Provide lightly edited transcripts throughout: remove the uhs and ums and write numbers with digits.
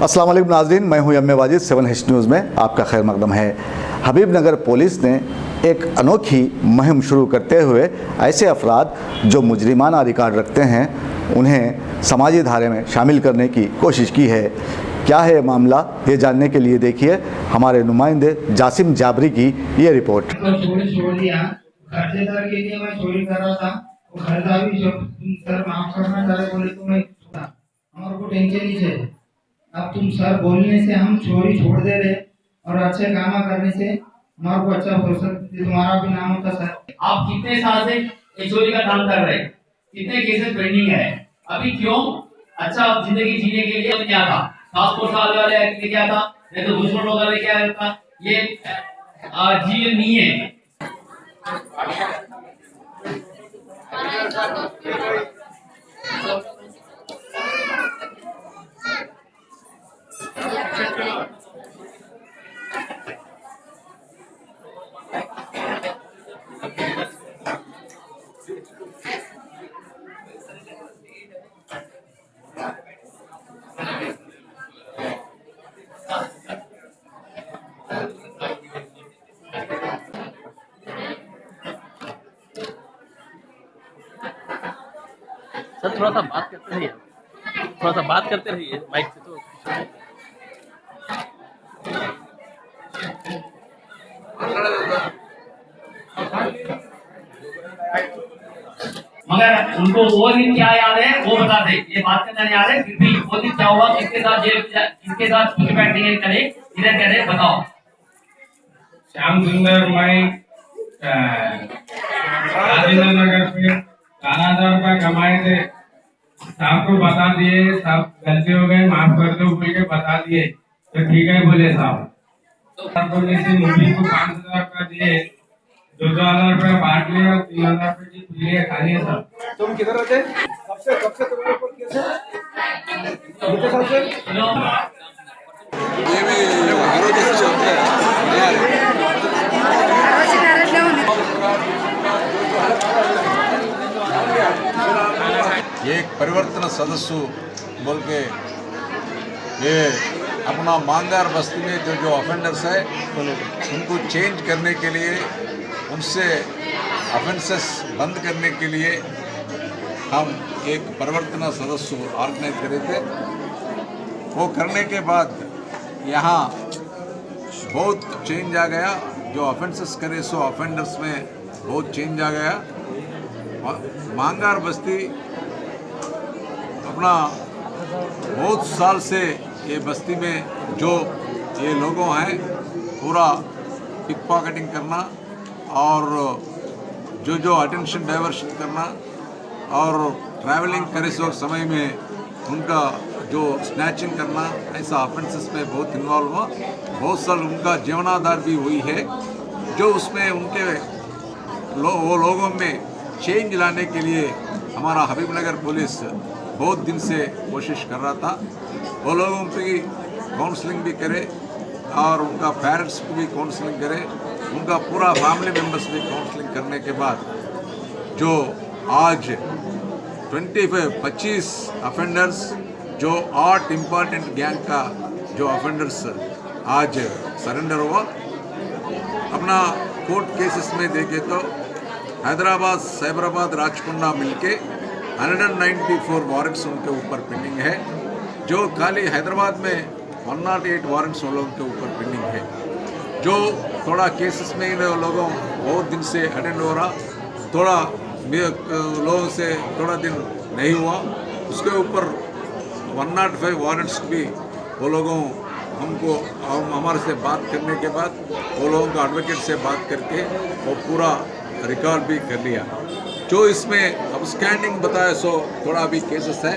अस्सलाम वालेकुम नाज़रीन, मैं हूं यम्मे वाजिद। 7H न्यूज़ में आपका खैर मकदम है। हबीबनगर पुलिस ने एक अनोखी मुहिम शुरू करते हुए ऐसे अफराद जो मुजरिमाना रिकॉर्ड रखते हैं उन्हें समाजी धारे में शामिल करने की कोशिश की है। क्या है मामला, ये जानने के लिए देखिए हमारे नुमाइंदे जासिम जाबरी की ये रिपोर्ट। छोड़ दिया खर्चेदार के लिए मैं चोरी कर रहा था। वो खरीदार भी जब तुम सर माफ करना चाहे बोले तो मैं छोड़ा, हमारे को टेंशन नहीं है। अब तुम सर बोलने से हम चोरी छोड़ दे रहे और अच्छे काम करने से हमारे को अच्छा हो सकता, तुम्हारा भी नाम होता सर। आप कितने साल से ये चोरी का काम कर रहे हैं, कितने केसेस पेंडिंग है, अभी क्यों अच्छा जिंदगी जीने के लिए क्या था, खास कोर्स वाले एक्ट क्या था, नहीं तो दूसरों लोग वाले क्या था, ये जीवन नहीं है। सर थोड़ा सा बात करते रहिए, माइक से। तो मगर उनको वो दिन क्या याद है वो बता दे, ये बात करना नहीं याद है, फिर भी वो दिन क्या हुआ, किसके साथ जेल, किसके साथ कुछ बैठने करे, इधर करे बताओ। श्याम सुंदर मैं राजेंद्र नगर पे 12,000 रुपया कमाए थे। साहब को बता दिए, साहब गलती हो गई माफ कर दो बोल के बता दिए तो ठीक है बोले साहब। तो से मुझे को 5,000 रुपया दिए, 2,000 रुपया बांट लिया, 3,000 रुपये की पीलिए खा लिए सब। तुम किधर रहते? कब से तुम्हारे ऊपर केस है? कितने साल से? ये भी हीरो जैसे चलते हैं यार। ये एक परिवर्तन सदस्य बोल के ये अपना मांगार बस्ती में जो ऑफेंडर्स है उनको चेंज करने के लिए, उनसे ऑफेंसेस बंद करने के लिए हम एक परिवर्तन सदस्य ऑर्गेनाइज करे थे। वो करने के बाद यहाँ बहुत चेंज आ गया। जो ऑफेंसेस करे सो ऑफेंडर्स में बहुत चेंज आ गया। मांगार बस्ती अपना बहुत साल से ये बस्ती में जो ये लोगों हैं पूरा पिक पॉकेटिंग करना और जो अटेंशन डाइवर्शन करना और ट्रैवलिंग करे सो समय में उनका जो स्नैचिंग करना, ऐसा ऑफेंसेस में बहुत इन्वॉल्व हुआ। बहुत साल उनका जीवनाधार भी हुई है। जो उसमें उनके वो लोगों में चेंज लाने के लिए हमारा हबीबनगर पुलिस बहुत दिन से कोशिश कर रहा था। वो लोगों की काउंसलिंग भी करे और उनका पेरेंट्स को भी काउंसलिंग करे, उनका पूरा फैमिली मेम्बर्स भी काउंसलिंग करने के बाद जो आज 25 ऑफेंडर्स, जो 8 इम्पॉर्टेंट गैंग का जो ऑफेंडर्स आज सरेंडर हुआ। अपना कोर्ट केसेस में देखे तो हैदराबाद, साइबराबाद, राचकोंडा मिलके 194 वारंट्स उनके ऊपर पेंडिंग है। जो खाली हैदराबाद में 108 वारंट्स उन लोगों के ऊपर पेंडिंग है। जो थोड़ा केसेस में इन लोगों बहुत दिन से अटेंड हो रहा, थोड़ा लोगों से थोड़ा दिन नहीं हुआ, उसके ऊपर 105 वारंट्स भी वो लोगों हमको हमारे से बात करने के बाद वो लोगों का एडवोकेट से बात करके वो पूरा रिकॉर्ड भी कर लिया। जो इसमें अपस्टैंडिंग बताया सो थोड़ा भी केसेस है,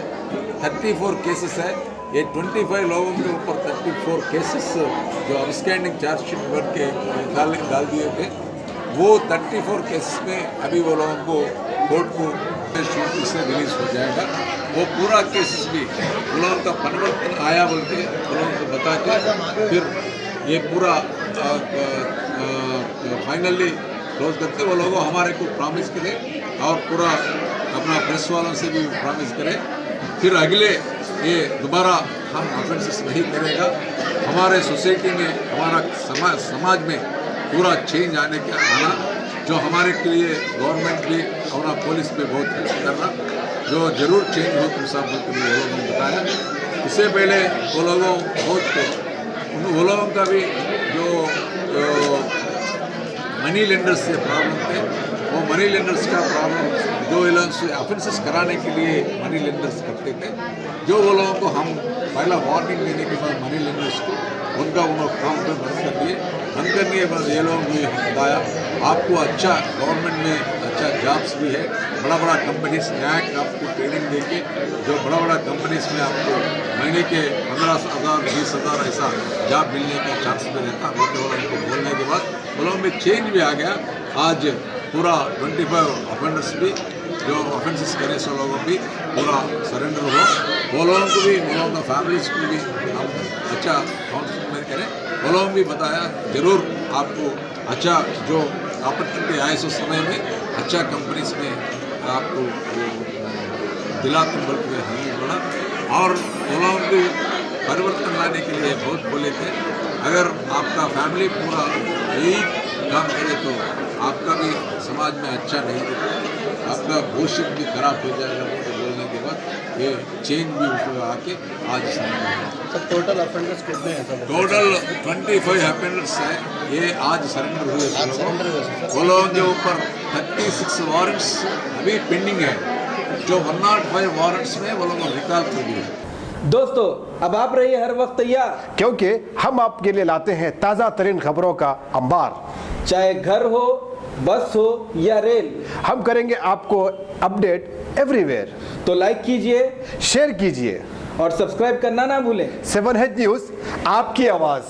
34 केसेस है। ये 25 लोगों के ऊपर 34 केसेस जो अपस्टैंडिंग चार्जशीट भर के डाल दिए थे। वो 34 केसेस में अभी वो लोगों को कोर्ट को से रिलीज हो जाएगा। वो पूरा केसेस भी उन लोगों का परिवर्तन आया बोल के उन लोगों को बता के फिर ये पूरा फाइनली क्लोज करते। वो लोगों हमारे को प्रॉमिस करें और पूरा अपना प्रेस वालों से भी प्रॉमिस करें, फिर अगले ये दोबारा हम ऑफेंसेस नहीं करेगा। हमारे सोसाइटी में, हमारा समाज में पूरा चेंज आने के आना, जो हमारे के लिए गवर्नमेंट भी और पुलिस भी बहुत हेल्प कर रहा, जो जरूर चेंज हो तुम सब बोल वो लोगों ने बताया। इससे पहले वो लोगों का भी जो मनी लेंडर्स से प्रॉब्लम थे, वो मनी लेंडर्स का प्रॉब्लम जो ऑफेंसेस कराने के लिए मनी लेंडर्स करते थे, जो वो लोगों को हम पहला वार्निंग देने के बाद मनी लेंडर्स को उनका काम पे बंद कर दिए। बंद करने के बाद ये लोग भी बताया आपको अच्छा गवर्नमेंट में अच्छा जॉब्स भी है, बड़ा बड़ा कंपनीज बैंक आपको ट्रेनिंग देके जो बड़ा बड़ा कंपनीज में आपको महीने के 15,000 20,000 ऐसा जॉब मिलने का चांस भी रहता। उनको बोलने के बाद वो लोगों में चेंज भी आ गया। आज पूरा 25 ऑफेंडर्स भी जो ऑफेंसेस करे सो लोगों भी पूरा सरेंडर हो, वो लोगों को भी, वो लोगों का फैमिलीज को भी हम अच्छा काउंसलिंग करें। वो लोगों भी बताया जरूर आपको अच्छा जो अपॉर्चुनिटी आए सो समय में अच्छा कंपनीज में आपको दिलाते बोल के हमें बोला। और वो लोगों को परिवर्तन लाने के लिए बहुत बोले थे, अगर आपका फैमिली पूरा यही काम करे तो आपका भी समाज में अच्छा नहीं दिखता, आपका भविष्य भी खराब हो जाएगा। तो बोलने के बाद ये चेंज भी उसमें आके आज सर टोटल ऑफेंडर्स कितने हैं सर? टोटल 25 ऑफेंडर्स हैं, ये आज सरेंडर हुए। वो लोगों के ऊपर 36 वारंट्स अभी पेंडिंग है, जो 105 वारंट्स में वो लोगों को रिकॉल कर दिया। दोस्तों अब आप रहिए हर वक्त तैयार, क्योंकि हम आपके लिए लाते हैं ताज़ा तरीन खबरों का अंबार। चाहे घर हो, बस हो या रेल, हम करेंगे आपको अपडेट एवरीवेयर। तो लाइक कीजिए, शेयर कीजिए और सब्सक्राइब करना ना भूलें। 7H न्यूज़, आपकी आवाज़।